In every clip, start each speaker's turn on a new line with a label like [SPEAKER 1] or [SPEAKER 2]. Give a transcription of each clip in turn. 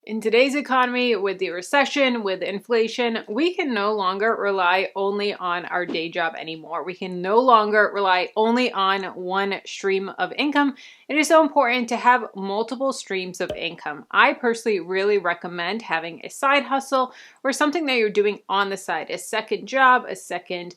[SPEAKER 1] In today's economy, with the recession, with inflation, we can no longer rely only on our day job anymore. We can no longer rely only on one stream of income. It is so important to have multiple streams of income. I personally really recommend having a side hustle or something that you're doing on the side, a second job, a second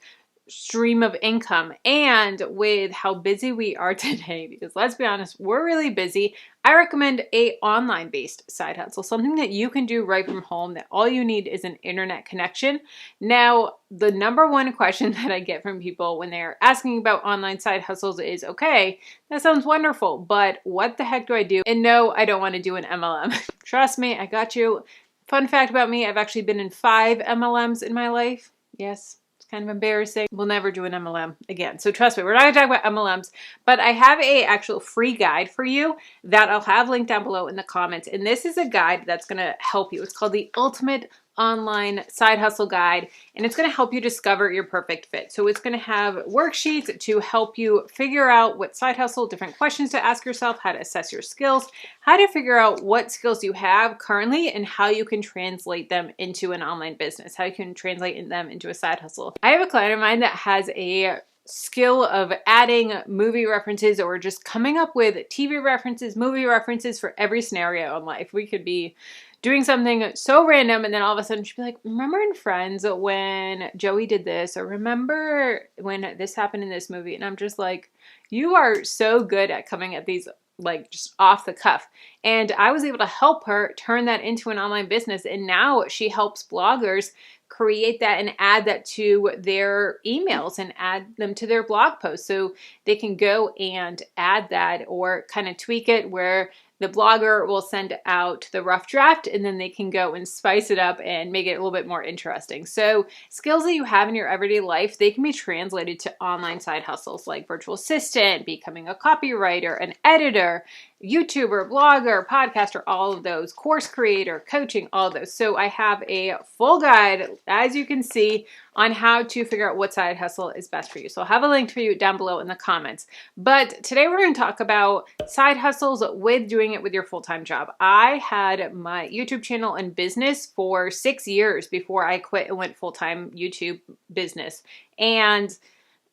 [SPEAKER 1] stream of income. And with how busy we are today, because let's be honest, we're really busy, I recommend a online based side hustle, something that you can do right from home, that all you need is an internet connection. Now, the number one question that I get from people when they're asking about online side hustles is, okay, that sounds wonderful, but what the heck do I do? And no, I don't want to do an MLM. Trust me, I got you. Fun fact about me, I've actually been in 5 MLMs in my life. Yes. Kind of embarrassing. We'll never do an MLM again. So trust me, we're not gonna talk about MLMs, but I have a actual free guide for you that I'll have linked down below in the comments. And this is a guide that's gonna help you. It's called the Ultimate Online Side Hustle Guide, and it's going to help you discover your perfect fit. So it's going to have worksheets to help you figure out what side hustle, different questions to ask yourself, how to assess your skills, how to figure out what skills you have currently, and how you can translate them into an online business, how you can translate them into a side hustle. I have a client of mine that has a skill of adding movie references or just coming up with TV references, movie references for every scenario in life. We could be doing something so random and then all of a sudden she'd be like, remember in Friends when Joey did this, or remember when this happened in this movie? And I'm just like, you are so good at coming at these like just off the cuff. And I was able to help her turn that into an online business. And now she helps bloggers create that and add that to their emails and add them to their blog posts. So they can go and add that or kind of tweak it where the blogger will send out the rough draft and then they can go and spice it up and make it a little bit more interesting. So skills that you have in your everyday life, they can be translated to online side hustles like virtual assistant, becoming a copywriter, an editor, YouTuber, blogger, podcaster, all of those, course creator, coaching, all of those. So I have a full guide, as you can see, on how to figure out what side hustle is best for you. So I'll have a link for you down below in the comments. But today we're going to talk about side hustles with doing it with your full-time job. I had my YouTube channel and business for 6 years before I quit and went full-time YouTube business. And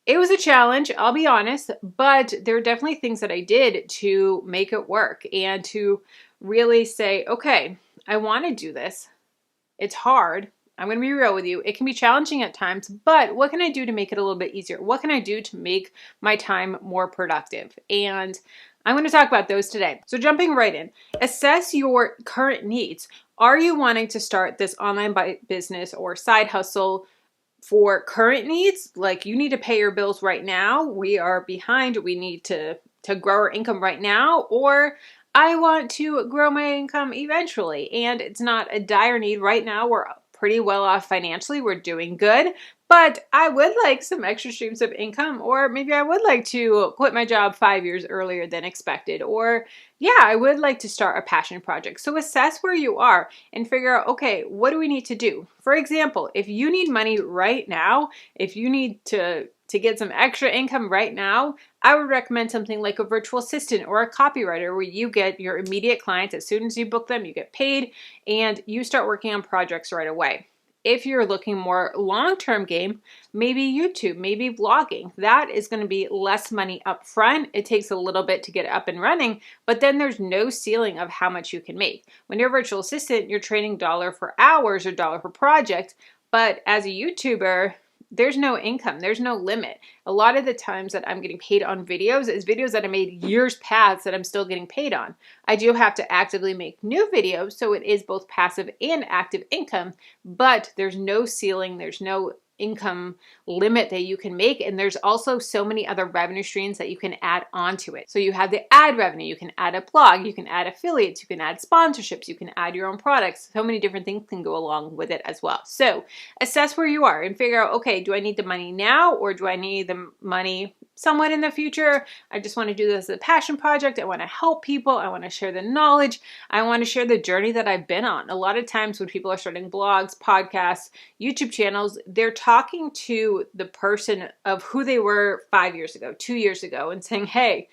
[SPEAKER 1] it was a challenge, I'll be honest, but there are definitely things that I did to make it work and to really say, okay, I want to do this. It's hard. I'm going to be real with you. It can be challenging at times, but what can I do to make it a little bit easier? What can I do to make my time more productive? And I'm going to talk about those today. So jumping right in, assess your current needs. Are you wanting to start this online business or side hustle for current needs? Like you need to pay your bills right now. We are behind. We need to grow our income right now. Or I want to grow my income eventually. And it's not a dire need right now. We're pretty well off financially. We're doing good. But I would like some extra streams of income, or maybe I would like to quit my job 5 years earlier than expected, or yeah, I would like to start a passion project. So assess where you are and figure out, okay, what do we need to do? For example, if you need money right now, if you need to get some extra income right now, I would recommend something like a virtual assistant or a copywriter where you get your immediate clients. As soon as you book them, you get paid and you start working on projects right away. If you're looking more long-term game, maybe YouTube, maybe vlogging. That is going to be less money up front. It takes a little bit to get it up and running, but then there's no ceiling of how much you can make. When you're a virtual assistant, you're trading dollar for hours or dollar for project, but as a YouTuber, there's no income. There's no limit. A lot of the times that I'm getting paid on videos is videos that I made years past that I'm still getting paid on. I do have to actively make new videos, so it is both passive and active income, but there's no ceiling. There's no income limit that you can make, and there's also so many other revenue streams that you can add onto it. So you have the ad revenue, you can add a blog, you can add affiliates, you can add sponsorships, you can add your own products. So many different things can go along with it as well. So assess where you are and figure out, okay, do I need the money now or do I need the money somewhat in the future? I just want to do this as a passion project. I want to help people. I want to share the knowledge. I want to share the journey that I've been on. A lot of times when people are starting blogs, podcasts, YouTube channels, they're talking to the person of who they were 5 years ago, 2 years ago, and saying, hey,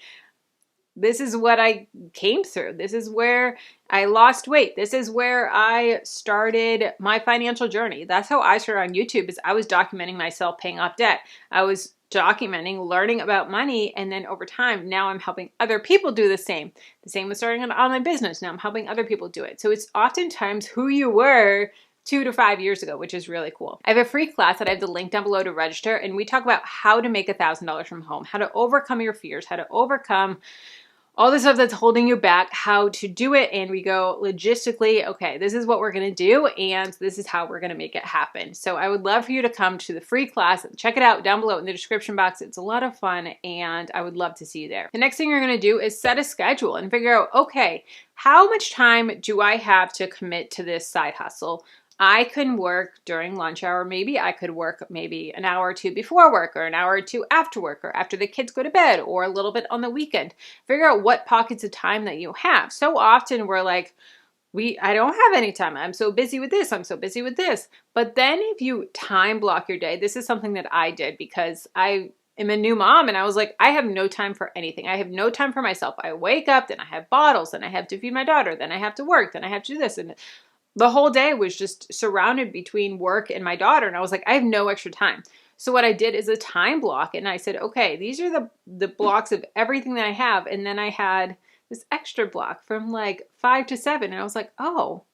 [SPEAKER 1] This is what I came through. This is where I lost weight. This is where I started my financial journey. That's how I started on YouTube, is I was documenting myself paying off debt. I was documenting, learning about money, and then over time, now I'm helping other people do the same. The same with starting an online business. Now I'm helping other people do it. So it's oftentimes who you were 2 to 5 years ago, which is really cool. I have a free class that I have the link down below to register, and we talk about how to make $1,000 from home, how to overcome your fears, how to overcome all the stuff that's holding you back, how to do it. And we go logistically, okay, this is what we're going to do, and this is how we're going to make it happen. So I would love for you to come to the free class. Check it out down below in the description box. It's a lot of fun, and I would love to see you there. The next thing you're going to do is set a schedule and figure out, okay, how much time do I have to commit to this side hustle? I can work during lunch hour. Maybe I could work maybe an hour or two before work, or an hour or two after work, or after the kids go to bed, or a little bit on the weekend. Figure out what pockets of time that you have. So often we're like, I don't have any time. I'm so busy with this. I'm so busy with this. But then if you time block your day, this is something that I did because I am a new mom, and I was like, I have no time for anything. I have no time for myself. I wake up, then I have bottles, then I have to feed my daughter, then I have to work, then I have to do this. And the whole day was just surrounded between work and my daughter. And I was like, I have no extra time. So what I did is a time block. And I said, okay, these are the blocks of everything that I have. And then I had this extra block from like 5 to 7. And I was like, oh,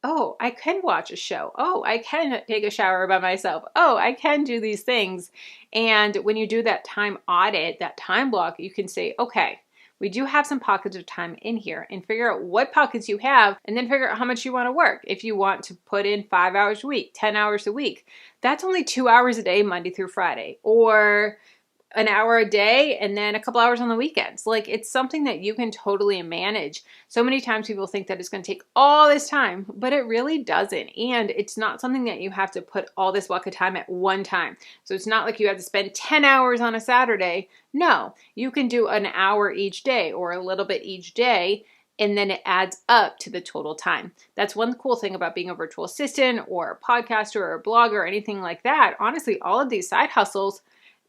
[SPEAKER 1] I can watch a show. Oh, I can take a shower by myself. Oh, I can do these things. And when you do that time audit, that time block, you can say, okay, we do have some pockets of time in here, and figure out what pockets you have, and then figure out how much you want to work. If you want to put in 5 hours a week, 10 hours a week, that's only 2 hours a day, Monday through Friday, or an hour a day and then a couple hours on the weekends. Like, it's something that you can totally manage. So many times people think that it's going to take all this time, but it really doesn't. And it's not something that you have to put all this block of time at one time. So it's not like you have to spend 10 hours on a Saturday. No, you can do an hour each day or a little bit each day, and then it adds up to the total time. That's one cool thing about being a virtual assistant or a podcaster or a blogger or anything like that. Honestly, all of these side hustles,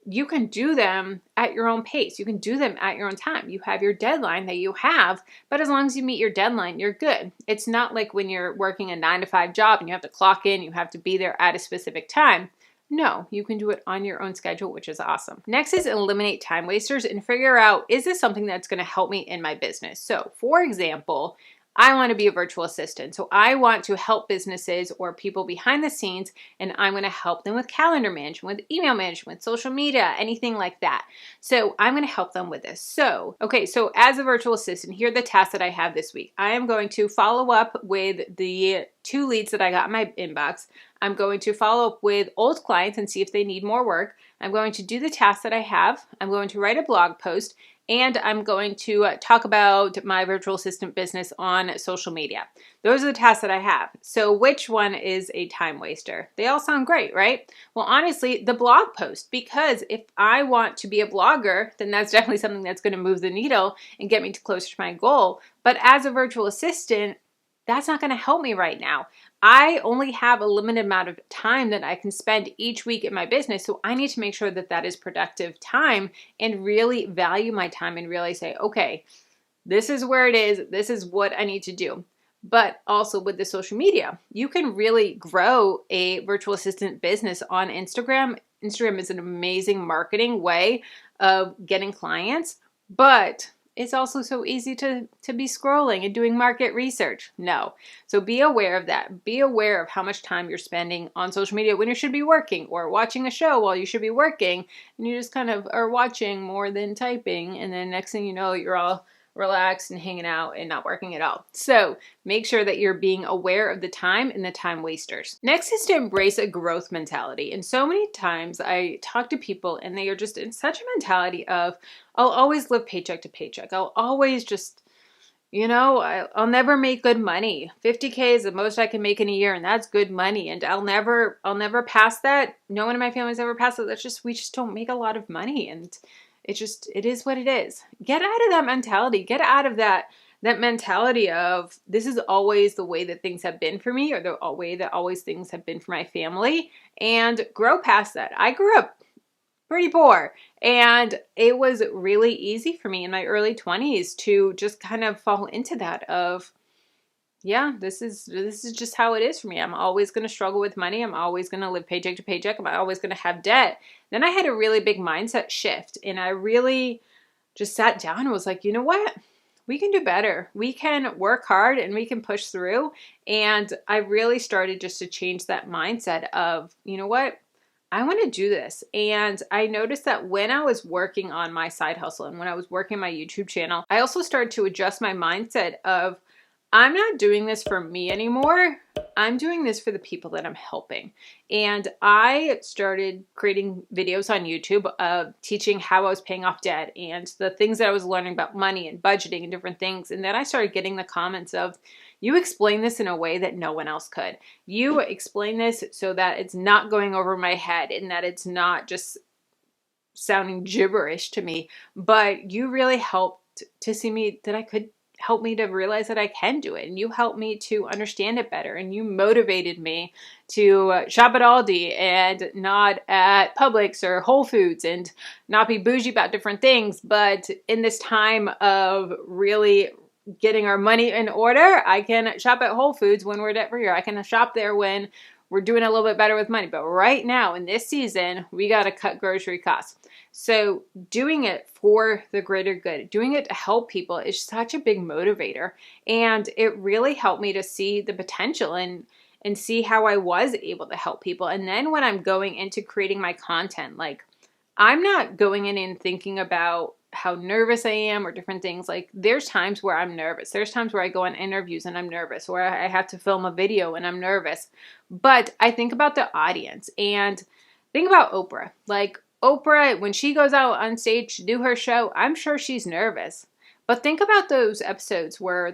[SPEAKER 1] you can do them at your own pace. You can do them at your own time. You have your deadline that you have, but as long as you meet your deadline, you're good. It's not like when you're working a 9 to 5 job and you have to clock in, you have to be there at a specific time. No, you can do it on your own schedule, which is awesome. Next is eliminate time wasters and figure out, is this something that's going to help me in my business? So for example, I want to be a virtual assistant. So I want to help businesses or people behind the scenes, and I'm going to help them with calendar management, with email management, with social media, anything like that. So I'm going to help them with this. So as a virtual assistant, here are the tasks that I have this week. I am going to follow up with the 2 leads that I got in my inbox. I'm going to follow up with old clients and see if they need more work. I'm going to do the tasks that I have. I'm going to write a blog post. And I'm going to talk about my virtual assistant business on social media. Those are the tasks that I have. So which one is a time waster? They all sound great, right? Well, honestly, the blog post, because if I want to be a blogger, then that's definitely something that's going to move the needle and get me closer to my goal. But as a virtual assistant, that's not going to help me right now. I only have a limited amount of time that I can spend each week in my business, so I need to make sure that that is productive time and really value my time and really say, okay, this is where it is. This is what I need to do. But also with the social media, you can really grow a virtual assistant business on Instagram. Instagram is an amazing marketing way of getting clients, but it's also so easy to be scrolling and doing market research. No. So be aware of that. Be aware of how much time you're spending on social media when you should be working, or watching a show while you should be working, and you just kind of are watching more than typing, and then next thing you know, you're all relaxed and hanging out and not working at all. So make sure that you're being aware of the time and the time wasters. Next is to embrace a growth mentality. And so many times I talk to people and they are just in such a mentality of, I'll always live paycheck to paycheck. I'll always just, I'll never make good money. 50K is the most I can make in a year, and that's good money. And I'll never pass that. No one in my family's ever passed that. We just don't make a lot of money, and it is what it is. Get out of that mentality. Get out of that mentality of this is always the way that things have been for me, or the way that always things have been for my family, and grow past that. I grew up pretty poor. And it was really easy for me in my early 20s to just kind of fall into that of, yeah, this is just how it is for me. I'm always going to struggle with money. I'm always going to live paycheck to paycheck. I'm always going to have debt. Then I had a really big mindset shift, and I really just sat down and was like, you know what? We can do better. We can work hard and we can push through. And I really started just to change that mindset of, you know what? I want to do this. And I noticed that when I was working on my side hustle and when I was working my YouTube channel, I also started to adjust my mindset of, I'm not doing this for me anymore. I'm doing this for the people that I'm helping. And I started creating videos on YouTube of teaching how I was paying off debt and the things that I was learning about money and budgeting and different things. And then I started getting the comments of, you explain this in a way that no one else could. You explain this so that it's not going over my head and that it's not just sounding gibberish to me, but you really helped to see me that I could help me to realize that I can do it. And you helped me to understand it better. And you motivated me to shop at Aldi and not at Publix or Whole Foods and not be bougie about different things. But in this time of really getting our money in order, I can shop at Whole Foods when we're debt free, or I can shop there when we're doing a little bit better with money. But right now in this season, we got to cut grocery costs. So doing it for the greater good, doing it to help people is such a big motivator. And it really helped me to see the potential and see how I was able to help people. And then when I'm going into creating my content, like I'm not going in and thinking about how nervous I am or different things. Like there's times where I'm nervous. There's times where I go on interviews and I'm nervous, or I have to film a video and I'm nervous. But I think about the audience and think about Oprah. Like Oprah, when she goes out on stage to do her show, I'm sure she's nervous. But think about those episodes where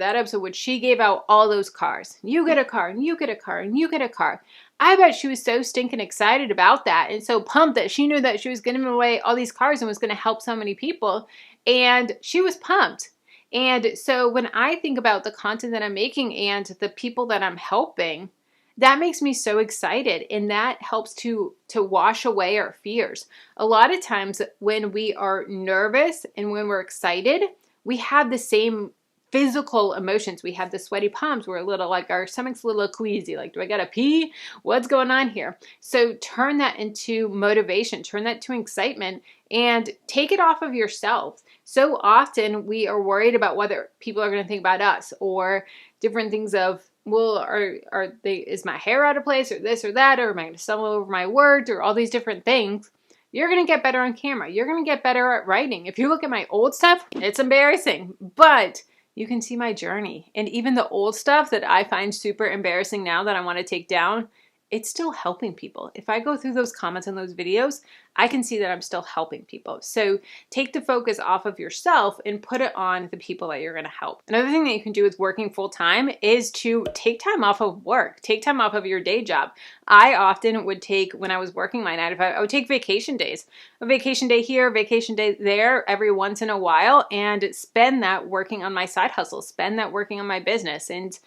[SPEAKER 1] she gave out all those cars. You get a car, and you get a car, and you get a car. I bet she was so stinking excited about that and so pumped that she knew that she was giving away all these cars and was going to help so many people. And she was pumped. And so when I think about the content that I'm making and the people that I'm helping, that makes me so excited, and that helps to wash away our fears. A lot of times when we are nervous and when we're excited, we have the same physical emotions. We have the sweaty palms. We're a little like our stomach's a little queasy. Like, do I gotta pee? What's going on here? So turn that into motivation, turn that to excitement, and take it off of yourself. So often we are worried about whether people are going to think about us or different things of, well, is my hair out of place or this or that, or am I going to stumble over my words or all these different things. You're going to get better on camera. You're going to get better at writing. If you look at my old stuff, it's embarrassing, but you can see my journey. And even the old stuff that I find super embarrassing now that I want to take down, it's still helping people. If I go through those comments on those videos, I can see that I'm still helping people. So take the focus off of yourself and put it on the people that you're going to help. Another thing that you can do with working full time is to take time off of work. Take time off of your day job. I often would take, when I was working my 9 to 5, I would take vacation days. A vacation day here, vacation day there every once in a while, and spend that working on my side hustle, spend that working on my business. And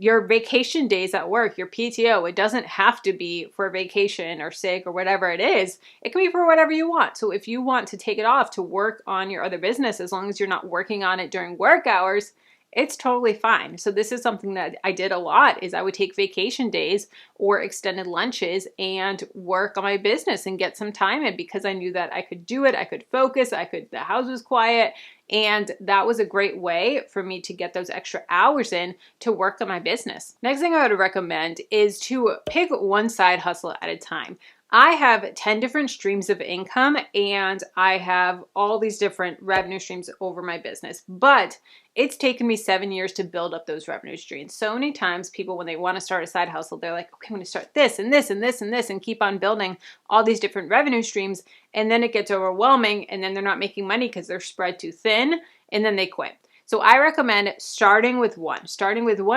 [SPEAKER 1] your vacation days at work, your PTO, it doesn't have to be for vacation or sick or whatever it is. It can be for whatever you want. So if you want to take it off to work on your other business, as long as you're not working on it during work hours, it's totally fine. So this is something that I did a lot, is I would take vacation days or extended lunches and work on my business and get some time in, because I knew that I could do it. I could focus. The house was quiet. And that was a great way for me to get those extra hours in to work on my business. Next thing I would recommend is to pick one side hustle at a time. I have 10 different streams of income, and I have all these different revenue streams over my business, but it's taken me 7 years to build up those revenue streams. So many times people, when they want to start a side hustle, they're like, okay, I'm going to start this and this and this and this and keep on building all these different revenue streams. And then it gets overwhelming, and then they're not making money because they're spread too thin, and then they quit. So I recommend starting with one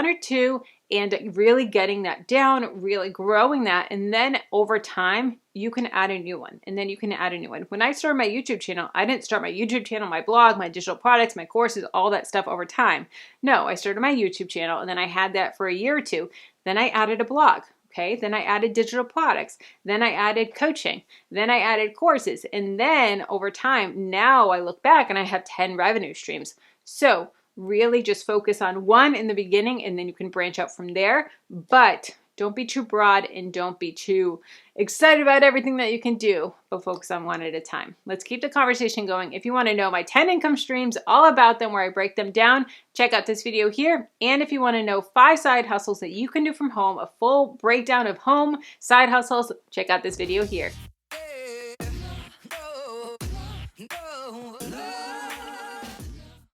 [SPEAKER 1] or two, and really getting that down, really growing that. And then over time, you can add a new one, and then you can add a new one. When I started my YouTube channel, I didn't start my YouTube channel, my blog, my digital products, my courses, all that stuff over time. No, I started my YouTube channel, and then I had that for a year or two. Then I added a blog. Okay, then I added digital products, then I added coaching, then I added courses, and then over time, now I look back and I have 10 revenue streams. So really just focus on one in the beginning and then you can branch out from there, but don't be too broad and don't be too excited about everything that you can do, but focus on one at a time. Let's keep the conversation going. If you want to know my 10 income streams, all about them, where I break them down, check out this video here. And if you want to know 5 side hustles that you can do from home, a full breakdown of home side hustles, check out this video here.